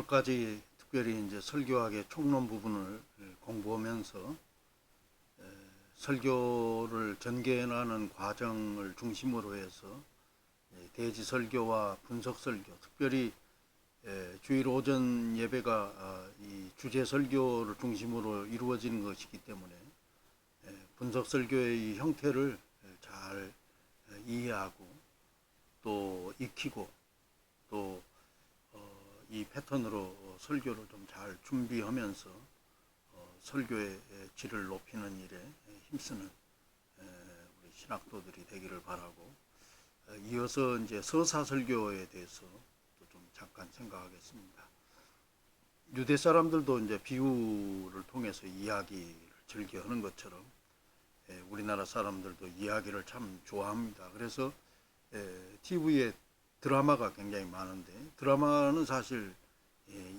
오늘까지 특별히 이제 설교학의 총론 부분을 공부하면서 설교를 전개하는 과정을 중심으로 해서 대지 설교와 분석 설교, 특별히 주일 오전 예배가 이 주제 설교를 중심으로 이루어지는 것이기 때문에 분석 설교의 이 형태를 잘 이해하고 또 익히고 또 이 패턴으로 설교를 좀 잘 준비하면서 설교의 질을 높이는 일에 힘쓰는 우리 신학도들이 되기를 바라고, 이어서 이제 서사 설교에 대해서 좀 잠깐 생각하겠습니다. 유대 사람들도 이제 비유를 통해서 이야기를 즐겨 하는 것처럼 우리나라 사람들도 이야기를 참 좋아합니다. 그래서 TV에 드라마가 굉장히 많은데, 드라마는 사실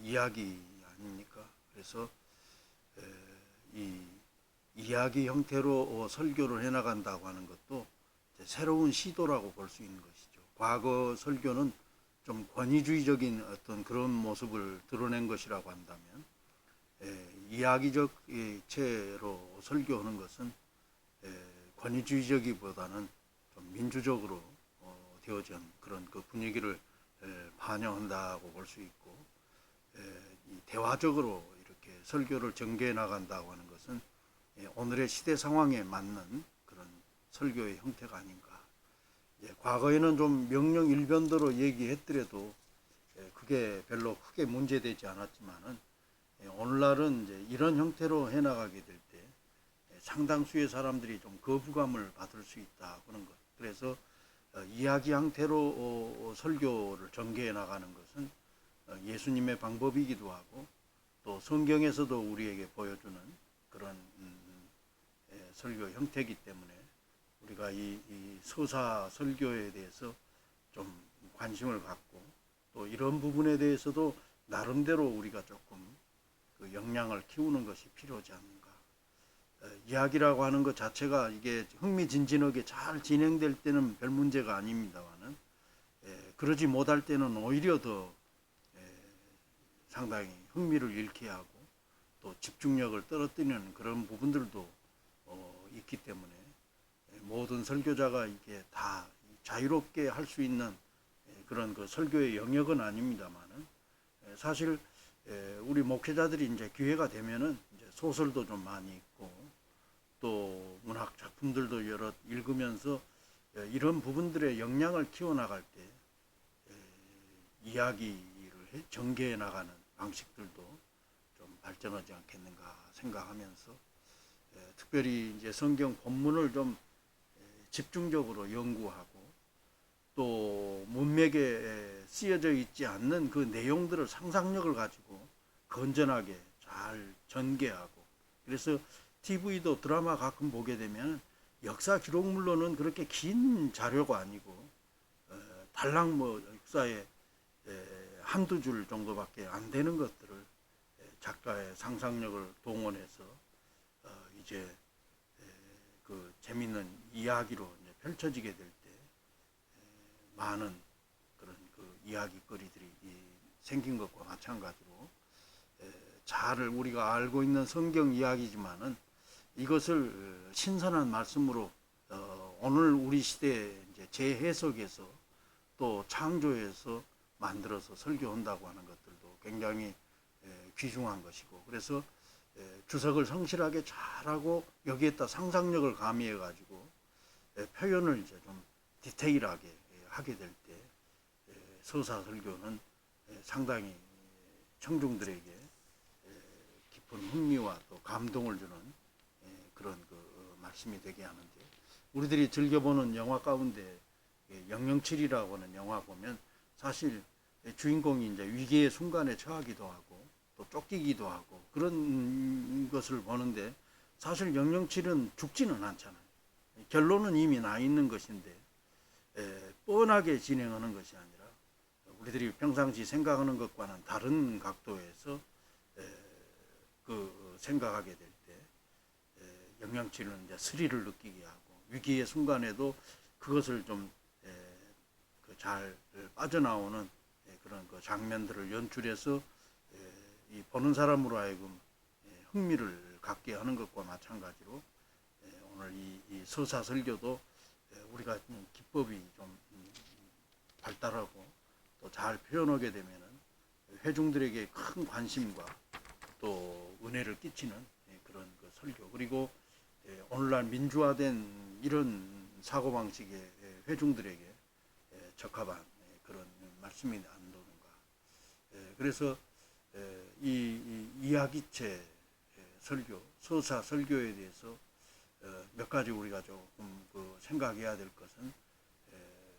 이야기 아닙니까? 그래서 이 이야기 형태로 설교를 해나간다고 하는 것도 새로운 시도라고 볼 수 있는 것이죠. 과거 설교는 좀 권위주의적인 어떤 그런 모습을 드러낸 것이라고 한다면, 이야기적 채로 설교하는 것은 권위주의적이보다는 좀 민주적으로 되어진 그런 그 분위기를 반영한다고 볼 수 있고, 대화적으로 이렇게 설교를 전개해 나간다고 하는 것은 오늘의 시대 상황에 맞는 그런 설교의 형태가 아닌가. 과거에는 좀 명령 일변도로 얘기했더라도 그게 별로 크게 문제되지 않았지만은, 오늘날은 이제 이런 형태로 해나가게 될 때 상당수의 사람들이 좀 거부감을 받을 수 있다 그런 것. 그래서 이야기 형태로 설교를 전개해 나가는 것은 예수님의 방법이기도 하고, 또 성경에서도 우리에게 보여주는 그런 설교 형태이기 때문에 우리가 이 서사 설교에 대해서 좀 관심을 갖고, 또 이런 부분에 대해서도 나름대로 우리가 조금 그 역량을 키우는 것이 필요하지 않는가. 이야기라고 하는 것 자체가 이게 흥미진진하게 잘 진행될 때는 별 문제가 아닙니다만은, 그러지 못할 때는 오히려 더 상당히 흥미를 잃게 하고 또 집중력을 떨어뜨리는 그런 부분들도 있기 때문에, 모든 설교자가 이게 다 자유롭게 할 수 있는 그런 그 설교의 영역은 아닙니다만은, 사실 우리 목회자들이 이제 기회가 되면은 이제 소설도 좀 많이 읽고 또 문학 작품들도 여러 읽으면서 이런 부분들의 역량을 키워나갈 때 이야기를 전개해 나가는 방식들도 좀 발전하지 않겠는가 생각하면서, 특별히 이제 성경 본문을 좀 집중적으로 연구하고 또 문맥에 쓰여져 있지 않는 그 내용들을 상상력을 가지고 건전하게 잘 전개하고, 그래서 TV도 드라마 가끔 보게 되면 역사 기록물로는 그렇게 긴 자료가 아니고 달랑 뭐 역사에 한두 줄 정도밖에 안 되는 것들을 작가의 상상력을 동원해서 이제 그 재밌는 이야기로 이제 펼쳐지게 될 때 많은 그런 그 이야기거리들이 생긴 것과 마찬가지로, 잘 우리가 알고 있는 성경 이야기지만은 이것을 신선한 말씀으로 오늘 우리 시대에 이제 재해석해서 또 창조해서 만들어서 설교한다고 하는 것들도 굉장히 귀중한 것이고, 그래서 주석을 성실하게 잘하고 여기에다 상상력을 가미해 가지고 표현을 이제 좀 디테일하게 하게 될 때 서사 설교는 상당히 청중들에게 깊은 흥미와 또 감동을 주는 그런 그 말씀이 되게 하는데, 우리들이 즐겨보는 영화 가운데 영영칠이라고 하는 영화 보면 사실 주인공이 이제 위기의 순간에 처하기도 하고 또 쫓기기도 하고 그런 것을 보는데, 사실 영영칠은 죽지는 않잖아요. 결론은 이미 나 있는 것인데 뻔하게 진행하는 것이 아니라 우리들이 평상시 생각하는 것과는 다른 각도에서 그 생각하게 될 때 영영칠은 이제 스릴을 느끼게 하고, 위기의 순간에도 그것을 좀 잘 빠져나오는 그런 그 장면들을 연출해서 이 보는 사람으로 하여금 흥미를 갖게 하는 것과 마찬가지로 오늘 이 서사 설교도 우리가 기법이 좀 발달하고 또 잘 표현하게 되면은 회중들에게 큰 관심과 또 은혜를 끼치는 그런 그 설교, 그리고 오늘날 민주화된 이런 사고방식의 회중들에게 적합한 그런 말씀이 안도는가. 그래서 이 이야기체 설교, 서사 설교에 대해서 몇 가지 우리가 조금 생각해야 될 것은,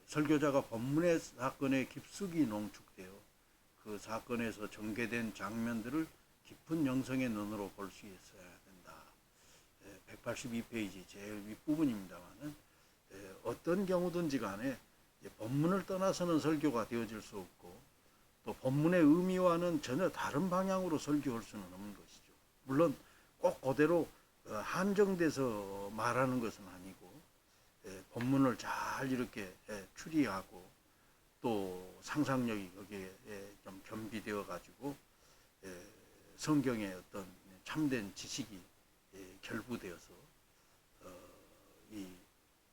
설교자가 본문의 사건에 깊숙이 농축되어 그 사건에서 전개된 장면들을 깊은 영성의 눈으로 볼 수 있어야 된다. 182페이지 제일 윗부분입니다만은, 어떤 경우든지 간에 본문을 떠나서는 설교가 되어질 수 없고, 또 본문의 의미와는 전혀 다른 방향으로 설교할 수는 없는 것이죠. 물론 꼭 그대로 한정돼서 말하는 것은 아니고, 본문을 잘 이렇게 추리하고 또 상상력이 거기에 좀 겸비되어 가지고 성경의 어떤 참된 지식이 결부되어서 이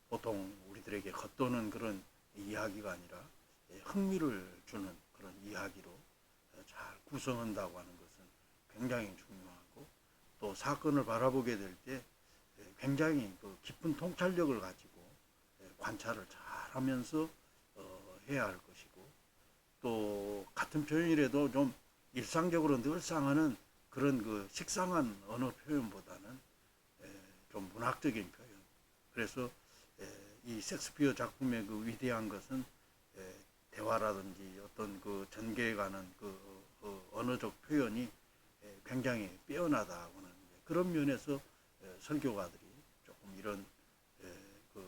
보통 우리들에게 겉도는 그런 이야기가 아니라 흥미를 주는 그런 이야기로 잘 구성한다고 하는 것은 굉장히 중요하고, 또 사건을 바라보게 될 때 굉장히 그 깊은 통찰력을 가지고 관찰을 잘 하면서 해야 할 것이고, 또 같은 표현이라도 좀 일상적으로 늘상 하는 그런 그 식상한 언어 표현보다는 좀 문학적인 표현. 그래서 이 셰익스피어 작품의 그 위대한 것은 대화라든지 어떤 그 전개해가는 그 언어적 표현이 굉장히 빼어나다고 하는 그런 면에서 설교가들이 조금 이런 그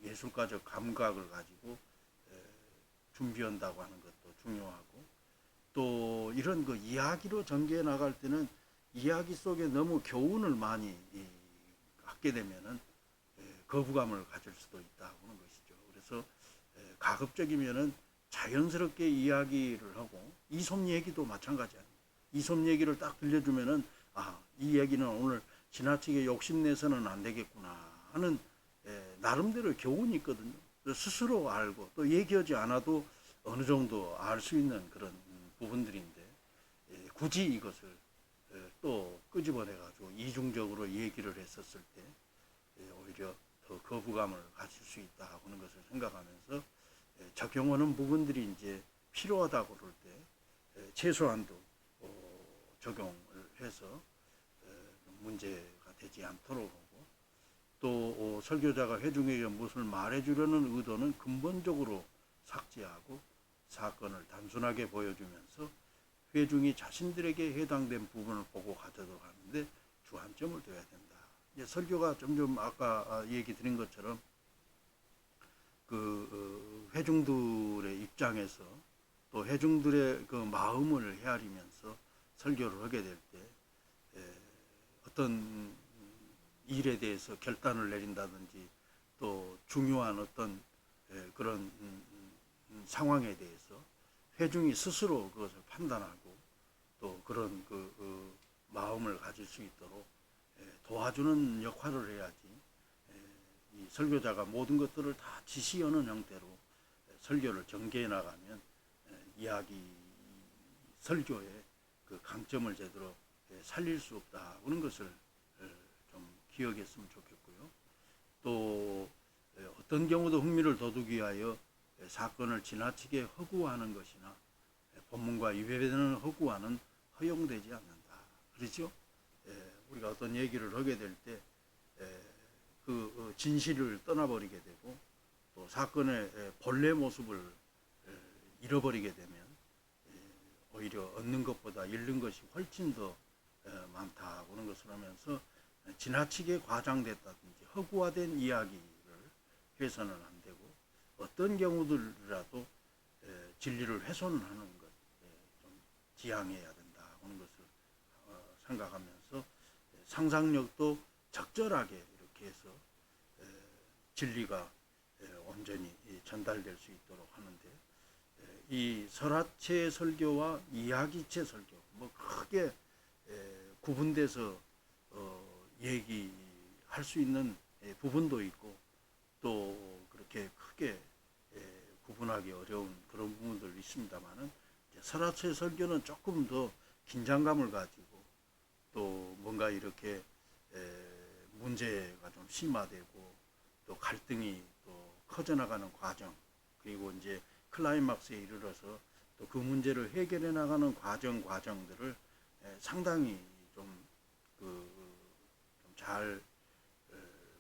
예술가적 감각을 가지고 준비한다고 하는 것도 중요하고, 또 이런 그 이야기로 전개해 나갈 때는 이야기 속에 너무 교훈을 많이 갖게 되면은 거부감을 가질 수도 있다고 하는 것이죠. 그래서 가급적이면은 자연스럽게 이야기를 하고, 이솝 얘기도 마찬가지 아니에요. 이솝 얘기를 딱 들려주면은 이 얘기는 오늘 지나치게 욕심내서는 안 되겠구나 하는 나름대로 교훈이 있거든요. 스스로 알고 또 얘기하지 않아도 어느 정도 알 수 있는 그런 부분들인데, 굳이 이것을 또 끄집어내 가지고 이중적으로 얘기를 했었을 때 오히려 더 거부감을 가질 수 있다 하는 것을 생각하면서 적용하는 부분들이 이제 필요하다고 그럴 때 최소한도 적용을 해서 문제가 되지 않도록 하고, 또 설교자가 회중에게 무엇을 말해주려는 의도는 근본적으로 삭제하고 사건을 단순하게 보여주면서 회중이 자신들에게 해당된 부분을 보고 가져가는데 주안점을 둬야 된다. 이제 설교가 점점 아까 얘기 드린 것처럼 그 회중들의 입장에서 또 회중들의 그 마음을 헤아리면서 설교를 하게 될 때 어떤 일에 대해서 결단을 내린다든지 또 중요한 어떤 그런 상황에 대해서 회중이 스스로 그것을 판단하고 또 그런 그 마음을 가질 수 있도록 도와주는 역할을 해야지, 이 설교자가 모든 것들을 다 지시하는 형태로 설교를 전개해 나가면 이야기 설교의 그 강점을 제대로 살릴 수 없다 하는 것을 좀 기억했으면 좋겠고요. 또 어떤 경우도 흥미를 돋우기 위하여 사건을 지나치게 허구하는 것이나 본문과 위배되는 허구와는 허용되지 않는다. 그렇죠? 우리가 어떤 얘기를 하게 될 때 그 진실을 떠나버리게 되고 또 사건의 본래 모습을 잃어버리게 되면 오히려 얻는 것보다 잃는 것이 훨씬 더 많다고 하는 것을 하면서, 지나치게 과장됐다든지 허구화된 이야기를 해서는 안 되고, 어떤 경우들이라도 진리를 훼손하는 것 좀 지양해야 된다 하는 것을 생각하면서 상상력도 적절하게 이렇게 해서 진리가 온전히 전달될 수 있도록 하는데 이 설화체 설교와 이야기체 설교 뭐 크게 구분돼서 얘기할 수 있는 부분도 있고 또 그렇게 크게 구분하기 어려운 그런 부분들 있습니다만은 설화체 설교는 조금 더 긴장감을 가지고 또 뭔가 이렇게 문제가 좀 심화되고 또 갈등이 또 커져나가는 과정 그리고 이제 클라이막스에 이르러서 또 그 문제를 해결해 나가는 과정들을 상당히 좀잘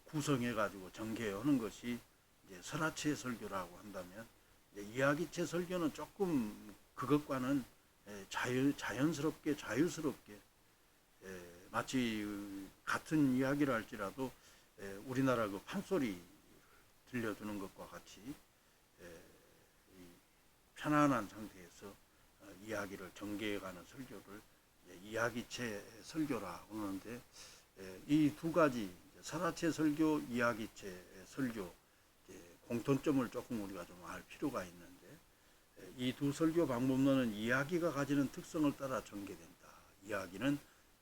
구성해 가지고 전개하는 것이 이제 설화체 설교라고 한다면 이야기체 설교는 조금 그것과는 자연스럽게 자유스럽게 마치 같은 이야기를 할지라도 우리나라 그 판소리 들려주는 것과 같이 편안한 상태에서 이야기를 전개해가는 설교를 이야기체 설교라고 하는데 이 두 가지 설화체 설교, 이야기체 설교 공통점을 조금 우리가 좀 알 필요가 있는데 이 두 설교 방법론은 이야기가 가지는 특성을 따라 전개된다. 이야기는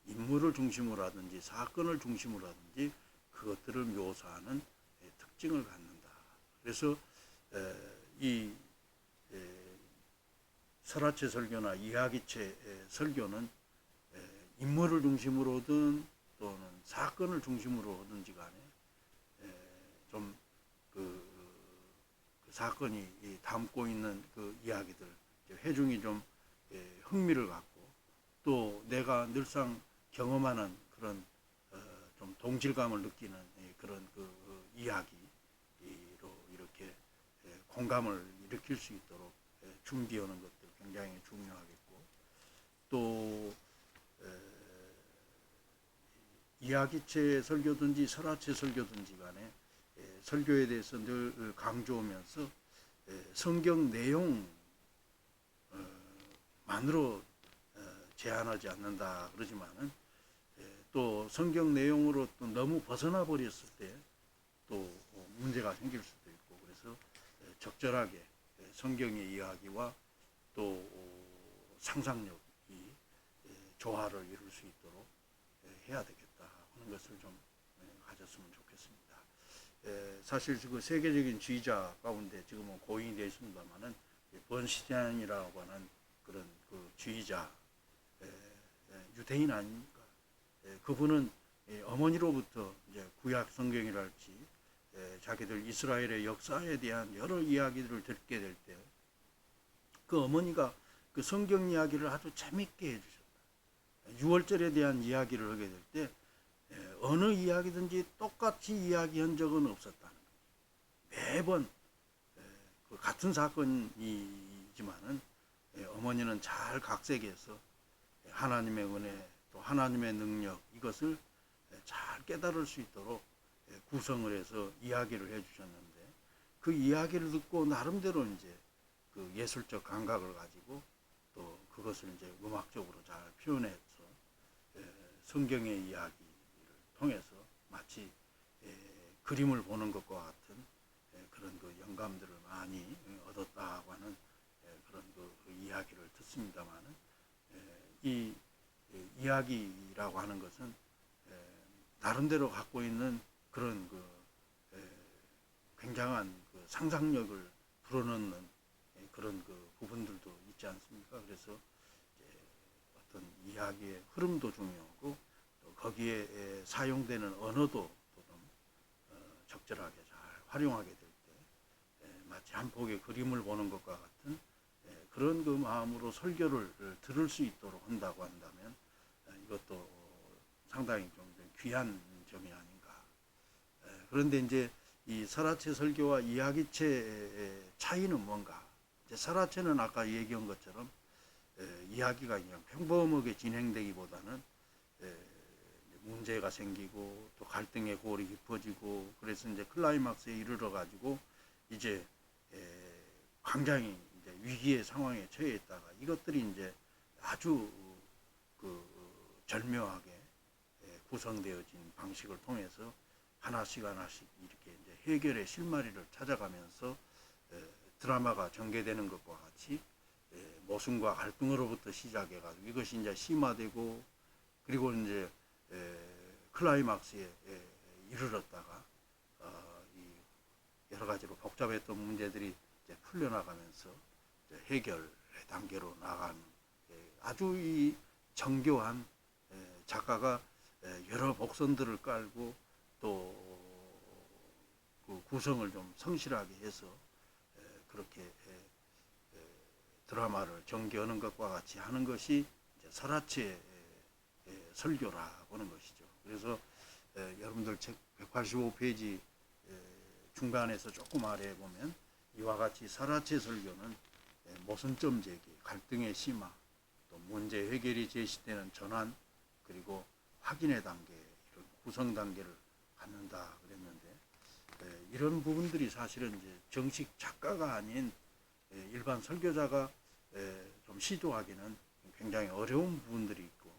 인물을 중심으로 하든지 사건을 중심으로 하든지 그것들을 묘사하는 특징을 갖는다. 그래서 이 설화체 설교나 이야기체 설교는 인물을 중심으로든 또는 사건을 중심으로든지 간에 좀그 사건이 담고 있는 그 이야기들 회중이 좀 흥미를 갖고 또 내가 늘상 경험하는 그런 좀 동질감을 느끼는 그런 그 이야기로 이렇게 공감을 일으킬 수 있도록 준비하는 것들 굉장히 중요하겠고 또 이야기체 설교든지 설화체 설교든지 간에 설교에 대해서 늘 강조하면서 성경 내용만으로 제한하지 않는다 그러지만은 또 성경 내용으로 또 너무 벗어나 버렸을 때 또 문제가 생길 수도 있고 그래서 적절하게 성경의 이야기와 또 상상력이 조화를 이룰 수 있도록 해야 되겠다 하는 것을 좀 가졌으면 좋겠습니다. 사실 그 세계적인 지휘자 가운데 지금은 고인이 되어 있습니다만은 번시잔이라고 하는 그런 그 지휘자 유대인 아닙니까? 그분은 어머니로부터 이제 구약 성경이랄지 자기들 이스라엘의 역사에 대한 여러 이야기들을 듣게 될 때 그 어머니가 그 성경 이야기를 아주 재밌게 해주셨다. 유월절에 대한 이야기를 하게 될 때 어느 이야기든지 똑같이 이야기한 적은 없었다는 거죠. 매번 그 같은 사건이지만은 어머니는 잘 각색해서 하나님의 은혜 또 하나님의 능력 이것을 잘 깨달을 수 있도록 구성을 해서 이야기를 해주셨는데 그 이야기를 듣고 나름대로 이제 그 예술적 감각을 가지고 또 그것을 이제 음악적으로 잘 표현해서 성경의 이야기를 통해서 마치 그림을 보는 것과 같은 그런 그 영감들을 많이 얻었다고 하는 그런 그 이야기를 듣습니다만은 이 이야기라고 하는 것은 나름대로 갖고 있는 그런 그 굉장한 그 상상력을 불어넣는 그런 그 부분들도 있지 않습니까? 그래서 어떤 이야기의 흐름도 중요하고 또 거기에 사용되는 언어도 적절하게 잘 활용하게 될 때 마치 한 폭의 그림을 보는 것과 같은 그런 그 마음으로 설교를 들을 수 있도록 한다고 한다면 이것도 상당히 좀 귀한 점이 아닌가. 그런데 이제 이 설화체 설교와 이야기체의 차이는 뭔가? 이제 설화체는 아까 얘기한 것처럼 이야기가 그냥 평범하게 진행되기보다는 문제가 생기고 또 갈등의 골이 깊어지고 그래서 이제 클라이막스에 이르러 가지고 이제 굉장히 이제 위기의 상황에 처해 있다가 이것들이 이제 아주 그 절묘하게 구성되어진 방식을 통해서 하나씩 이렇게 이제 해결의 실마리를 찾아가면서 드라마가 전개되는 것과 같이 모순과 갈등으로부터 시작해가지고 이것이 이제 심화되고 그리고 이제 클라이막스에 이르렀다가 이 여러 가지로 복잡했던 문제들이 이제 풀려나가면서 이제 해결의 단계로 나가는 아주 이 정교한 작가가 여러 복선들을 깔고 또 그 구성을 좀 성실하게 해서 그렇게 드라마를 전개하는 것과 같이 하는 것이 이제 설화체의 설교라고 하는 것이죠. 그래서 여러분들 책 185페이지 중간에서 조금 아래에 보면 이와 같이 설화체 설교는 모순점 제기, 갈등의 심화, 또 문제 해결이 제시되는 전환, 그리고 확인의 단계, 이런 구성 단계를 갖는다 그랬는데 이런 부분들이 사실은 이제 정식 작가가 아닌 일반 설교자가 좀 시도하기는 굉장히 어려운 부분들이 있고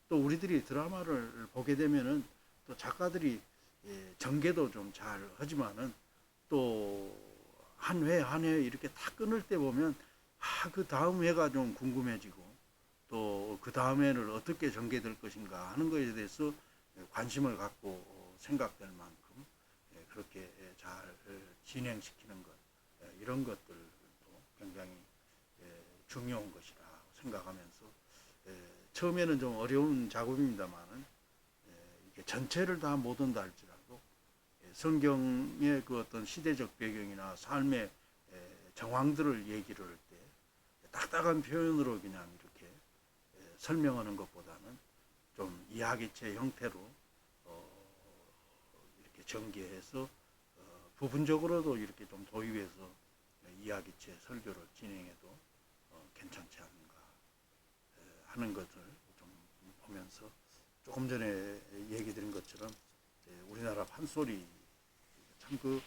또 우리들이 드라마를 보게 되면은 또 작가들이 전개도 좀 잘 하지만은 또 한 회 한 회 이렇게 다 끊을 때 보면 그 다음 회가 좀 궁금해지고 또 그 다음 회를 어떻게 전개될 것인가 하는 것에 대해서 관심을 갖고 생각될 만큼 그렇게 잘 진행시키는 것 이런 것들도 굉장히 중요한 것이라 생각하면서 처음에는 좀 어려운 작업입니다만은 이게 전체를 다 못 온다 할지라도 성경의 그 어떤 시대적 배경이나 삶의 정황들을 얘기를 할 때 딱딱한 표현으로 그냥 이렇게 설명하는 것보다는 좀 이야기체 형태로 이렇게 전개해서 부분적으로도 이렇게 좀 도입해서 이야기체 설교를 진행해도 괜찮지 않은가 하는 것을 좀 보면서 조금 전에 얘기 드린 것처럼 우리나라 판소리 참 그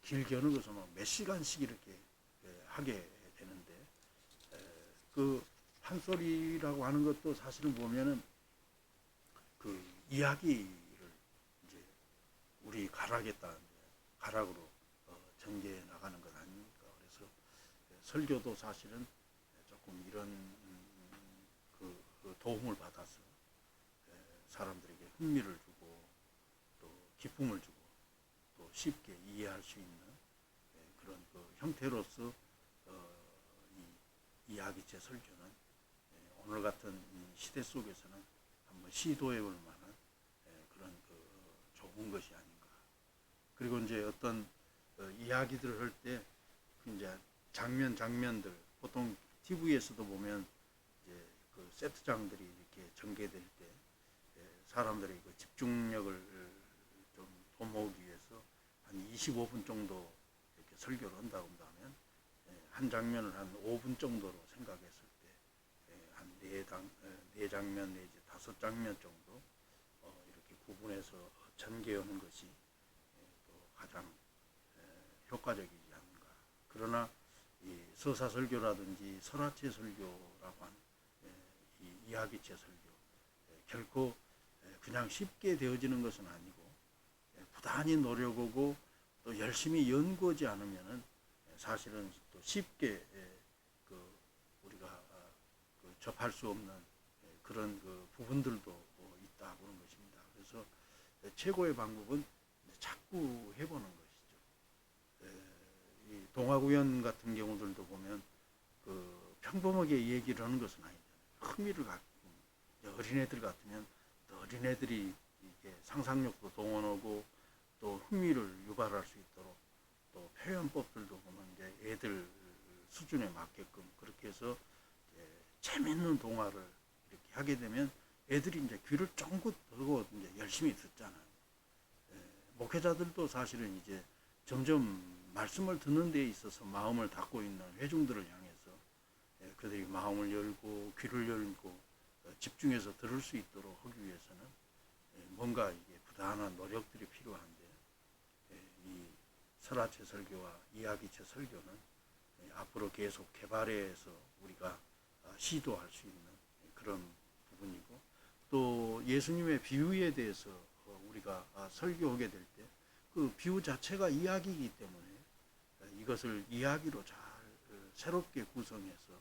길게 하는 것은 몇 시간씩 이렇게 하게 되는데 그 판소리라고 하는 것도 사실은 보면은 그 이야기를 이제 우리 가락에다 가락으로 전개해 나가는 것 아닙니까? 그래서 설교도 사실은 조금 이런 그 도움을 받아서 사람들에게 흥미를 주고 또 기쁨을 주고 또 쉽게 이해할 수 있는 그런 그 형태로서 이 이야기체 설교는 오늘 같은 시대 속에서는 한번 시도해 볼 만한 그런 그 좋은 것이 아닌가. 그리고 이제 어떤 이야기들을 할 때 이제 장면들 보통 TV에서도 보면 이제 그 세트장들이 이렇게 전개될 때 사람들의 그 집중력을 좀 도모하기 위해서 한 25분 정도 이렇게 설교를 한다고 한다면 한 장면을 한 5분 정도로 생각했을 때 한 네 장면 내지 5장면 정도 이렇게 구분해서 전개하는 것이 또 가장 효과적이지 않는가. 그러나 이 서사설교라든지 설화체 설교라고 하는 이 이야기체 설교 결코 그냥 쉽게 되어지는 것은 아니고 부단히 노력하고 또 열심히 연구하지 않으면은 사실은 또 쉽게 그 우리가 그 접할 수 없는 그런 그 부분들도 있다 그런 것입니다. 그래서 최고의 방법은 자꾸 해보는 것이죠. 이 동화구연 같은 경우들도 보면 그 평범하게 얘기를 하는 것은 아니잖아요. 흥미를 갖고 어린애들 같으면 또 어린애들이 이렇게 상상력도 동원하고 또 흥미를 유발할 수 있도록 또 표현법들도 보면 이제 애들 수준에 맞게끔 그렇게 해서 재밌는 동화를 이렇게 하게 되면 애들이 이제 귀를 쫑긋 들고 이제 열심히 듣잖아요. 목회자들도 사실은 이제 점점 말씀을 듣는 데 있어서 마음을 닫고 있는 회중들을 향해서 그들이 마음을 열고 귀를 열고 집중해서 들을 수 있도록 하기 위해서는 뭔가 이게 부단한 노력들이 필요한데 이 설화체 설교와 이야기체 설교는 앞으로 계속 개발해서 우리가 시도할 수 있는 그런 부분이고 또 예수님의 비유에 대해서 우리가 설교하게 될 때 그 비유 자체가 이야기이기 때문에 이것을 이야기로 잘 새롭게 구성해서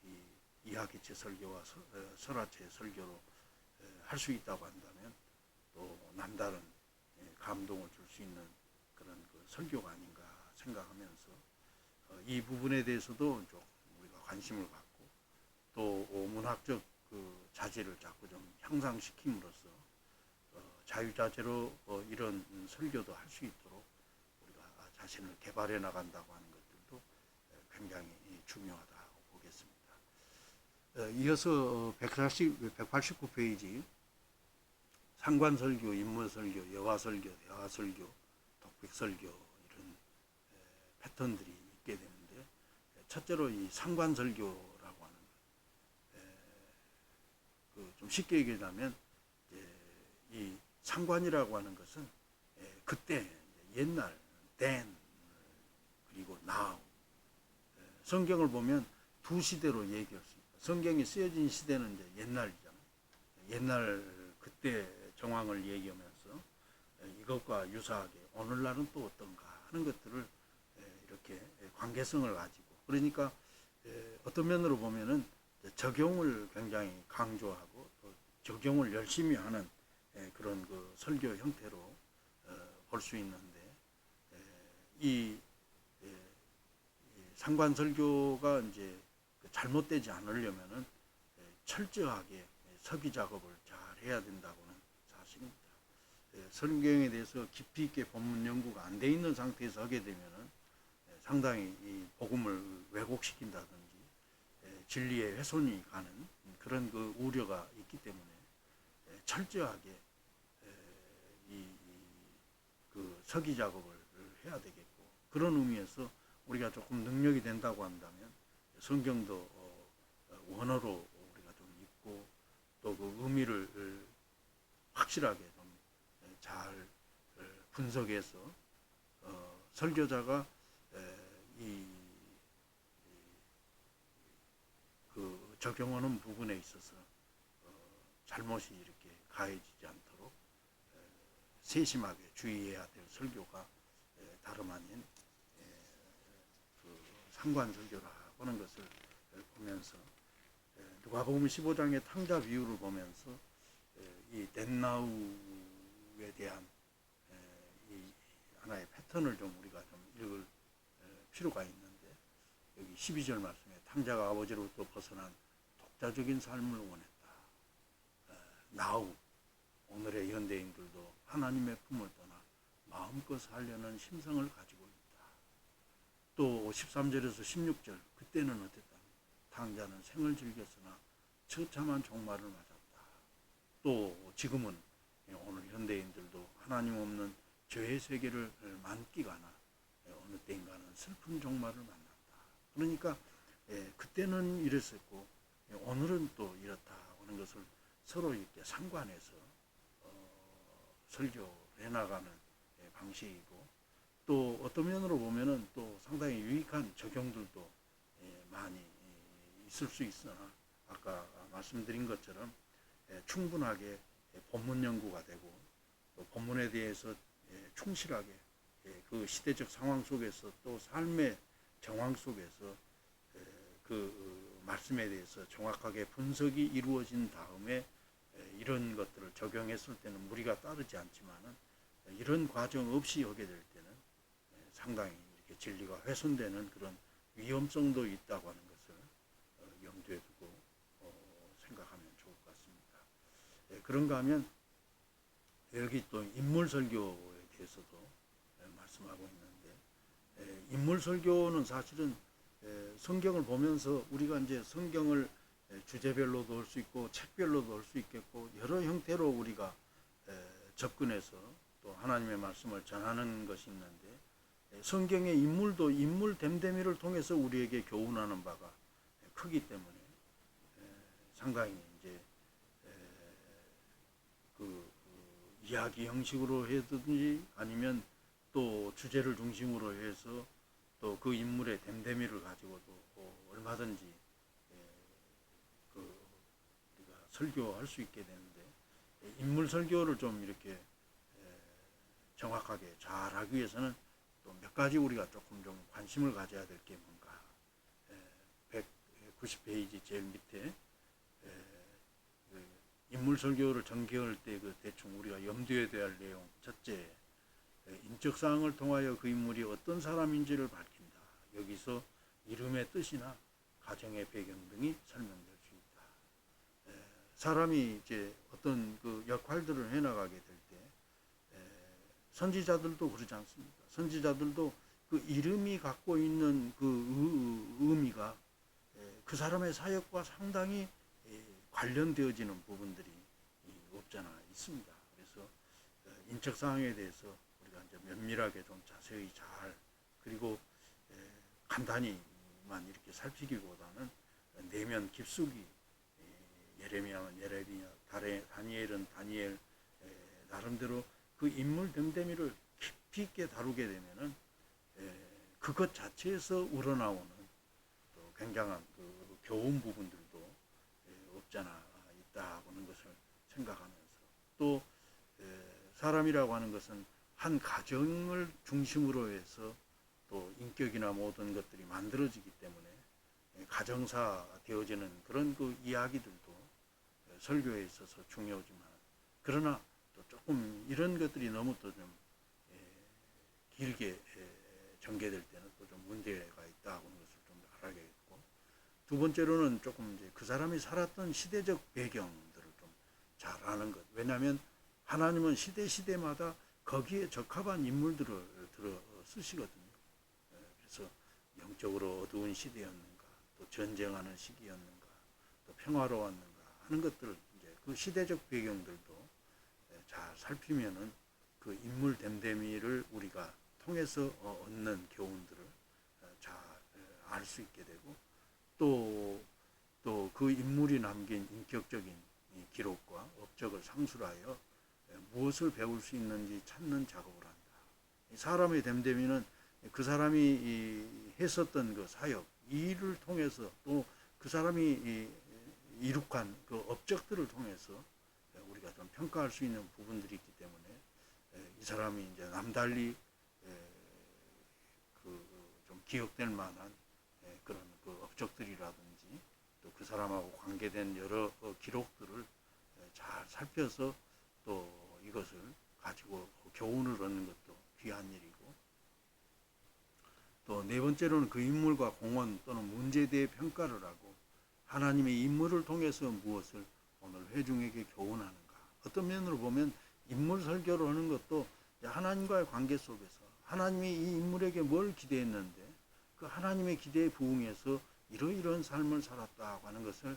이 이하기체 설교와 설화체 설교로 할 수 있다고 한다면 또 남다른 감동을 줄 수 있는 그런 그 설교가 아닌가 생각하면서 이 부분에 대해서도 좀 우리가 관심을 갖고 또 문학적 그 자질을 자꾸 좀 향상시킴으로써 자유자재로 이런 설교도 할 수 있도록 우리가 자신을 개발해 나간다고 하는 것들도 굉장히 중요하다고 보겠습니다. 이어서 189페이지 상관설교, 인문설교, 여화설교, 대화설교, 독백설교 이런 패턴들이 있게 되는데 첫째로 이 상관설교라고 하는 좀 쉽게 얘기하자면 이 상관이라고 하는 것은 그때 옛날 then 그리고 now 성경을 보면 두 시대로 얘기할 수 있다. 성경이 쓰여진 시대는 이제 옛날이잖아요. 옛날 그때 정황을 얘기하면서 이것과 유사하게 오늘날은 또 어떤가 하는 것들을 이렇게 관계성을 가지고 그러니까 어떤 면으로 보면은 적용을 굉장히 강조하고 또 적용을 열심히 하는 그런 그 설교 형태로 볼 수 있는데 이 상관설교가 이제 잘못되지 않으려면은 철저하게 서기 작업을 잘 해야 된다고는 사실입니다. 성경에 대해서 깊이 있게 본문 연구가 안 돼 있는 상태에서 하게 되면은 상당히 이 복음을 왜곡시킨다든지 진리의 훼손이 가는 그런 그 우려가 있기 때문에 철저하게 그 서기 작업을 해야 되겠고 그런 의미에서 우리가 조금 능력이 된다고 한다면 성경도 원어로 우리가 좀 읽고 또 그 의미를 확실하게 좀 잘 분석해서 설교자가 그 적용하는 부분에 있어서 잘못이 이렇게 가해지지 않도록 세심하게 주의해야 될 설교가 다름 아닌 그 상관설교라 하는 것을 보면서 누가복음 15장의 탕자 비유를 보면서 이 덴나우에 대한 이 하나의 패턴을 좀 우리가 좀 읽을 필요가 있는데 여기 12절 말씀에 탕자가 아버지로부터 벗어난 독자적인 삶을 원했다. 나우 오늘의 현대인들도 하나님의 품을 떠나 마음껏 살려는 심성을 가지고 있다. 또 13절에서 16절 그때는 어땠다. 탕자는 생을 즐겼으나 처참한 종말을 맞았다. 또 지금은 오늘 현대인들도 하나님 없는 죄의 세계를 만끽하나 어느 때인가는 슬픈 종말을 만났다. 그러니까 그때는 이랬었고 오늘은 또 이렇다 하는 것을 서로 이렇게 상관해서 설교해 나가는 방식이고 또 어떤 면으로 보면은 또 상당히 유익한 적용들도 많이 있을 수 있으나 아까 말씀드린 것처럼 충분하게 본문 연구가 되고 또 본문에 대해서 충실하게 그 시대적 상황 속에서 또 삶의 정황 속에서 그 말씀에 대해서 정확하게 분석이 이루어진 다음에 이런 것들을 적용했을 때는 무리가 따르지 않지만은 이런 과정 없이 하게 될 때는 상당히 이렇게 진리가 훼손되는 그런 위험성도 있다고 하는 것을 염두에 두고 생각하면 좋을 것 같습니다. 그런가 하면 여기 또 인물설교에 대해서도 말씀하고 있는데 인물설교는 사실은 성경을 보면서 우리가 이제 성경을 주제별로도 할 수 있고 책별로도 할 수 있겠고 여러 형태로 우리가 접근해서 또 하나님의 말씀을 전하는 것이 있는데 성경의 인물도 인물 됨됨이를 통해서 우리에게 교훈하는 바가 크기 때문에 상당히 이제 그 이야기 형식으로 해든지 아니면 또 주제를 중심으로 해서 또 그 인물의 됨됨이를 가지고도 얼마든지 우리가 설교할 수 있게 되는데 인물 설교를 좀 이렇게 정확하게 잘 하기 위해서는 또 몇 가지 우리가 조금 좀 관심을 가져야 될 게 뭔가. 190페이지 제일 밑에 그 인물 설교를 전개할 때 그 대충 우리가 염두에 둬야 할 내용. 첫째, 인적 사항을 통하여 그 인물이 어떤 사람인지를 밝힌다. 여기서 이름의 뜻이나 가정의 배경 등이 설명될 수 있다. 사람이 이제 어떤 그 역할들을 해나가게 될 때, 선지자들도 그러지 않습니까? 선지자들도 그 이름이 갖고 있는 그 의미가 그 사람의 사역과 상당히 관련되어지는 부분들이 없잖아 있습니다. 그래서 인적 사항에 대해서 우리가 이제 면밀하게 좀 자세히 잘 그리고 간단히만 이렇게 살피기보다는 내면 깊숙이 예레미야는 예레미야, 다니엘은 다니엘 나름대로 그 인물 됨됨이를 깊이 있게 다루게 되면은 그것 자체에서 우러나오는 또 굉장한 그 교훈 부분들도 없잖아 있다 하는 것을 생각하면서 또 사람이라고 하는 것은 한 가정을 중심으로 해서 또 인격이나 모든 것들이 만들어지기 때문에 가정사 되어지는 그런 그 이야기들도 설교에 있어서 중요하지만 그러나 또 조금 이런 것들이 너무 또 좀 길게 전개될 때는 또 좀 문제가 있다 하는 것을 좀 알아야겠고 두 번째로는 조금 이제 그 사람이 살았던 시대적 배경들을 좀 잘 아는 것. 왜냐하면 하나님은 시대마다 거기에 적합한 인물들을 들어 쓰시거든요. 그래서 영적으로 어두운 시대였는가, 또 전쟁하는 시기였는가, 또 평화로웠는가 하는 것들을 이제 그 시대적 배경들도 잘 살피면은 그 인물 됨됨이를 우리가 통해서 얻는 교훈들을 잘 알 수 있게 되고 또 그 인물이 남긴 인격적인 기록과 업적을 상술하여 무엇을 배울 수 있는지 찾는 작업을 한다. 사람의 됨됨이는 그 사람이 했었던 그 사역, 이 일을 통해서 또 그 사람이 이룩한 그 업적들을 통해서 우리가 좀 평가할 수 있는 부분들이 있기 때문에 이 사람이 이제 남달리 좀 기억될 만한 그런 그 업적들이라든지 또 그 사람하고 관계된 여러 기록들을 잘 살펴서 또 이것을 가지고 교훈을 얻는 것도 귀한 일이고 또 네 번째로는 그 인물과 공헌 또는 문제에 대해 평가를 하고 하나님의 인물을 통해서 무엇을 오늘 회중에게 교훈하는가. 어떤 면으로 보면 인물 설교를 하는 것도 하나님과의 관계 속에서 하나님이 이 인물에게 뭘 기대했는데 그 하나님의 기대에 부응해서 이러이러한 삶을 살았다고 하는 것을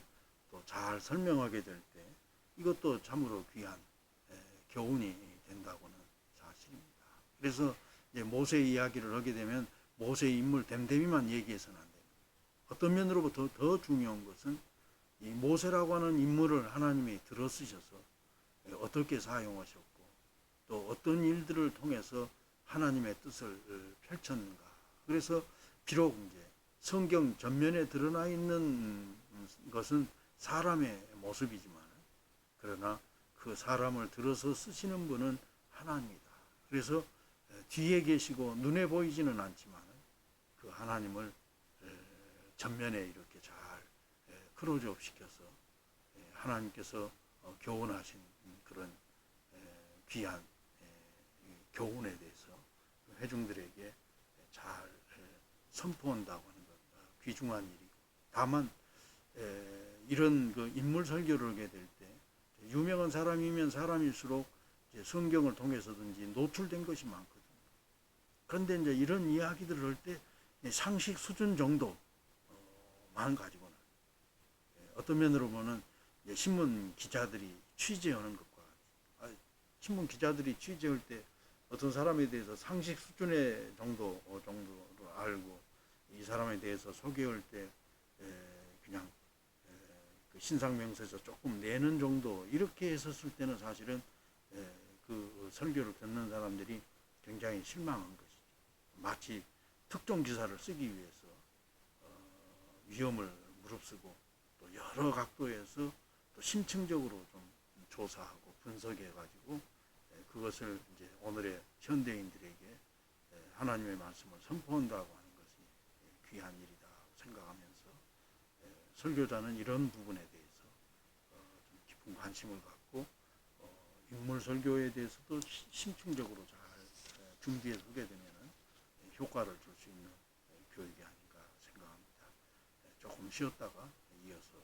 또 잘 설명하게 될 때 이것도 참으로 귀한 교훈이 된다고는 사실입니다. 그래서 이제 모세 이야기를 하게 되면 모세의 인물 됨됨이만 얘기해서는 안 됩니다. 어떤 면으로부터 더 중요한 것은 이 모세라고 하는 인물을 하나님이 들어쓰셔서 어떻게 사용하셨고 또 어떤 일들을 통해서 하나님의 뜻을 펼쳤는가. 그래서 비록 이제 성경 전면에 드러나 있는 것은 사람의 모습이지만 그러나 그 사람을 들어서 쓰시는 분은 하나님이다. 그래서 뒤에 계시고 눈에 보이지는 않지만 그 하나님을 전면에 이렇게 잘 클로즈업 시켜서 하나님께서 교훈하신 그런 귀한 교훈에 대해서 회중들에게 잘 선포한다고 하는 것 귀중한 일이고 다만 이런 그 인물 설교를 하게 될 때 유명한 사람이면 사람일수록 이제 성경을 통해서든지 노출된 것이 많거든요. 그런데 이제 이런 이야기들을 할 때 상식 수준 정도만 가지고는 어떤 면으로 보면 신문 기자들이 취재하는 것과 신문 기자들이 취재할 때 어떤 사람에 대해서 상식 수준의 정도로 알고 이 사람에 대해서 소개할 때 그냥 그 신상명세서 조금 내는 정도 이렇게 했었을 때는 사실은 그 설교를 듣는 사람들이 굉장히 실망한 것이죠. 마치 특종 기사를 쓰기 위해서 위험을 무릅쓰고 또 여러 각도에서 또 심층적으로 좀 조사하고 분석해 가지고 그것을 이제 오늘의 현대인들에게 하나님의 말씀을 선포한다고 하는 것이 귀한 일이다 생각하면서 설교자는 이런 부분에 대해서 좀 깊은 관심을 갖고 인물 설교에 대해서도 심층적으로 잘 준비해서 하게 되면은 효과를 줄 수 있는 교육이 아닌가 생각합니다. 조금 쉬었다가 이어서